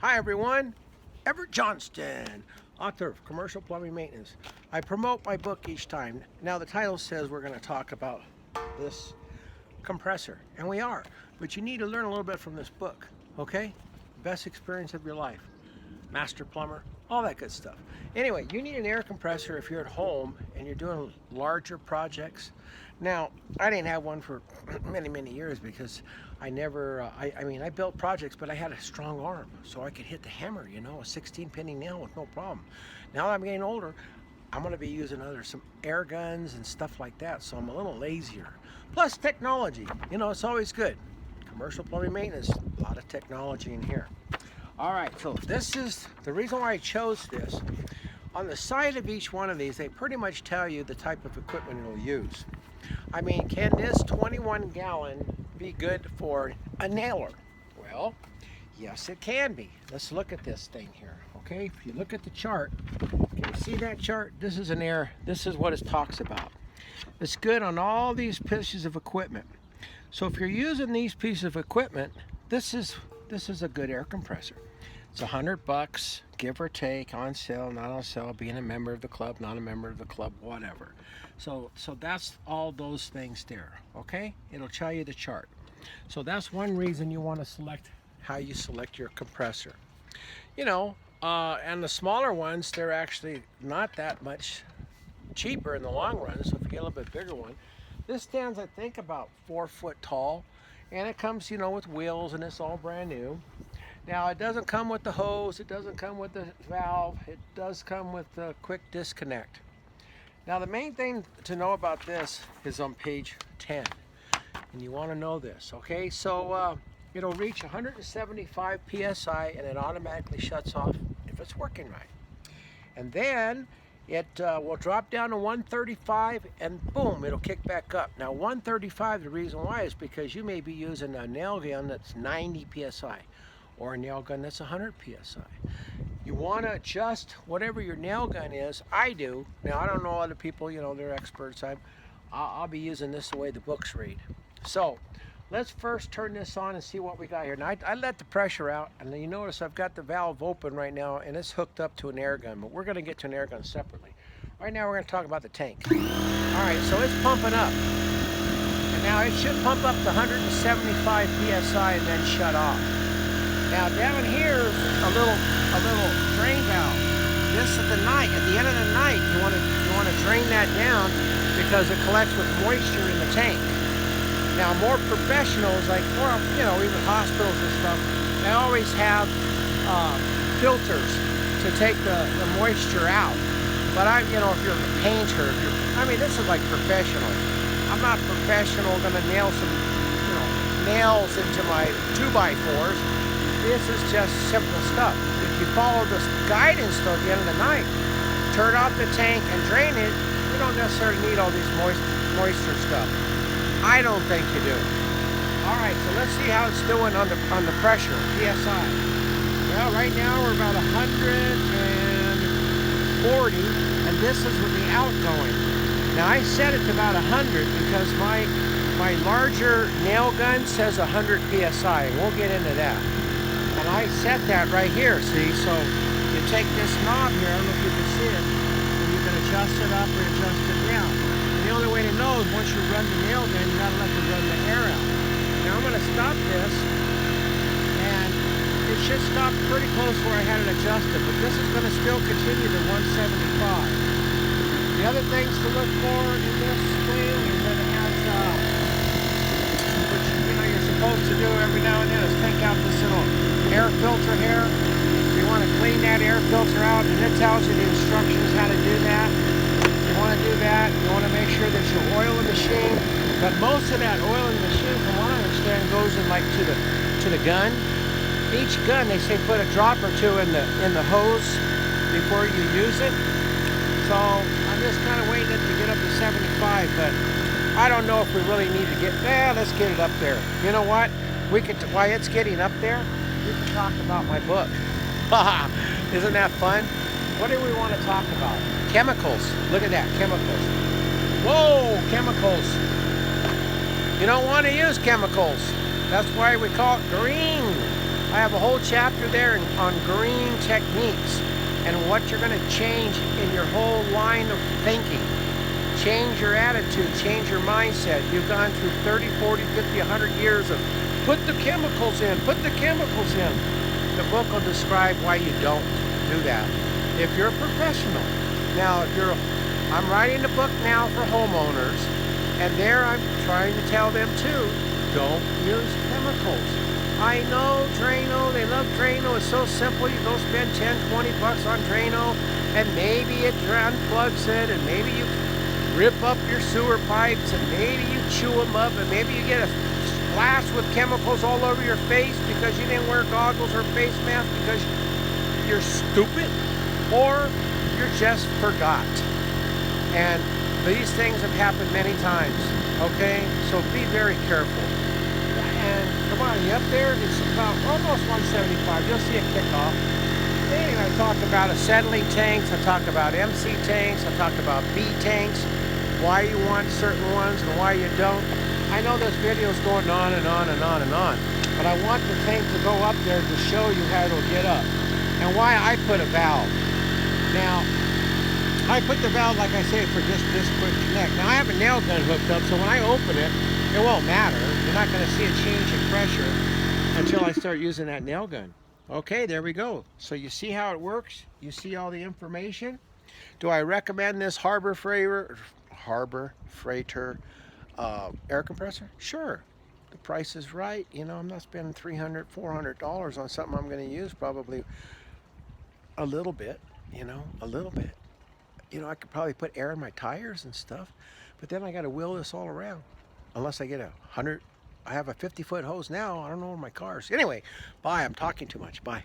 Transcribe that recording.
Hi everyone, Everett Johnston, author of Commercial Plumbing Maintenance. I promote my book each time. Now the title says we're going to talk about this compressor, and we are, but you need to learn a little bit from this book, okay? Best experience of your life. Master plumber, all that good stuff. Anyway, you need an air compressor if you're at home and you're doing larger projects. Now, I didn't have one for many years because I never, I built projects, but I had a strong arm, so I could hit the hammer, you know, a 16-penny nail with no problem. Now that I'm getting older, I'm going to be using some air guns and stuff like that, so I'm a little lazier. Plus technology, you know, it's always good. Commercial plumbing maintenance, a lot of technology in here. All right, so this is the reason why I chose this. On the side of each one of these, they pretty much tell you the type of equipment it'll use. I mean, can this 21-gallon be good for a nailer? Well, yes, it can be. Let's look at this thing here, okay? If you look at the chart, can you see that chart? This is this is what it talks about. It's good on all these pieces of equipment. So if you're using these pieces of equipment, this is a good air compressor. It's $100, give or take, on sale, not on sale, being a member of the club, not a member of the club, whatever. So that's all those things there, okay? It'll tell you the chart. So that's one reason you want to select how you select your compressor. You know, and the smaller ones, they're actually not that much cheaper in the long run, so if you get a little bit bigger one. This stands, I think, about 4 foot tall, and it comes, you know, with wheels, and it's all brand new. Now, it doesn't come with the hose, it doesn't come with the valve, it does come with the quick disconnect. Now, the main thing to know about this is on page 10, and you want to know this, okay? So, it'll reach 175 psi, and it automatically shuts off if it's working right. And then it will drop down to 135, and boom, it'll kick back up. Now 135, the reason why is because you may be using a nail gun that's 90 psi or a nail gun that's 100 psi. You want to adjust whatever your nail gun is. I do. Now I don't know other people, you know, they're experts. I'll be using this the way the books read. So let's first turn this on and see what we got here. Now I let the pressure out, and then you notice I've got the valve open right now, and it's hooked up to an air gun, but we're going to get to an air gun separately. Right now we're going to talk about the tank. All right, so it's pumping up, and now it should pump up to 175 psi and then shut off. Now down here's a little drain valve. This at the end of the night, you want to drain that down because it collects with moisture in the tank. Now, more professionals, like, or, you know, even hospitals and stuff, they always have filters to take the moisture out. But you know, if you're a painter, this is like professional. I'm not professional, gonna nail some, you know, nails into my 2x4s. This is just simple stuff. If you follow this guidance though at the end of the night, turn off the tank and drain it, you don't necessarily need all these moisture stuff. I don't think you do. All right, so let's see how it's doing on the pressure, PSI. Well, right now we're about 140, and this is with the outgoing. Now I set it to about 100 because my larger nail gun says 100 PSI, and we'll get into that. And I set that right here, see? So you take this knob here, I don't know if you can see it, and you can adjust it up or adjust it down. The only way to know is once you run the nail gun, you gotta let it run the air out. Now I'm gonna stop this, and it should stop pretty close where I had it adjusted, but this is gonna still continue to 175. The other things to look for in this thing is that it has, which you know you're supposed to do every now and then, is take out this little air filter here. You wanna clean that air filter out, and it tells you the instructions how to do that. You want to do that, you want to make sure that you oil the machine, but most of that oil in the machine, from what I understand, goes in like to the gun. Each gun, they say put a drop or two in the hose before you use it. So I'm just kind of waiting to get up to 75, but I don't know if we really need to let's get it up there. You know what? While it's getting up there, we can talk about my book. Isn't that fun? What do we want to talk about? Chemicals. Look at that, chemicals. Whoa, chemicals. You don't want to use chemicals. That's why we call it green. I have a whole chapter there on green techniques and what you're going to change in your whole line of thinking. Change your attitude, change your mindset. You've gone through 30, 40, 50, 100 years of put the chemicals in, put the chemicals in. The book will describe why you don't do that. If you're a professional. Now, I'm writing a book now for homeowners, and there I'm trying to tell them too, don't use chemicals. I know Drano, they love Drano, it's so simple, you go spend 10, 20 bucks on Drano, and maybe it unplugs it, and maybe you rip up your sewer pipes, and maybe you chew them up, and maybe you get a splash with chemicals all over your face because you didn't wear goggles or face mask because you're stupid, or you just forgot. And these things have happened many times, okay? So be very careful. And come on, you up there? It's about almost 175. You'll see it kick off. Anyway, I talk about acetylene tanks, I talk about MC tanks, I talk about B tanks, why you want certain ones and why you don't. I know this video is going on and on and on and on, but I want the tank to go up there to show you how it'll get up and why I put a valve. Now, I put the valve, like I say, for just this quick connect. Now, I have a nail gun hooked up, so when I open it, it won't matter. You're not going to see a change in pressure until I start using that nail gun. Okay, there we go. So you see how it works? You see all the information? Do I recommend this Harbor Freighter air compressor? Sure. The price is right. You know, I'm not spending $300, $400 on something I'm going to use probably a little bit, you know, a little bit. You know, I could probably put air in my tires and stuff, but then I got to wheel this all around. Unless I get I have a 50-foot hose now. I don't know where my car is. Anyway, bye. I'm talking too much. Bye.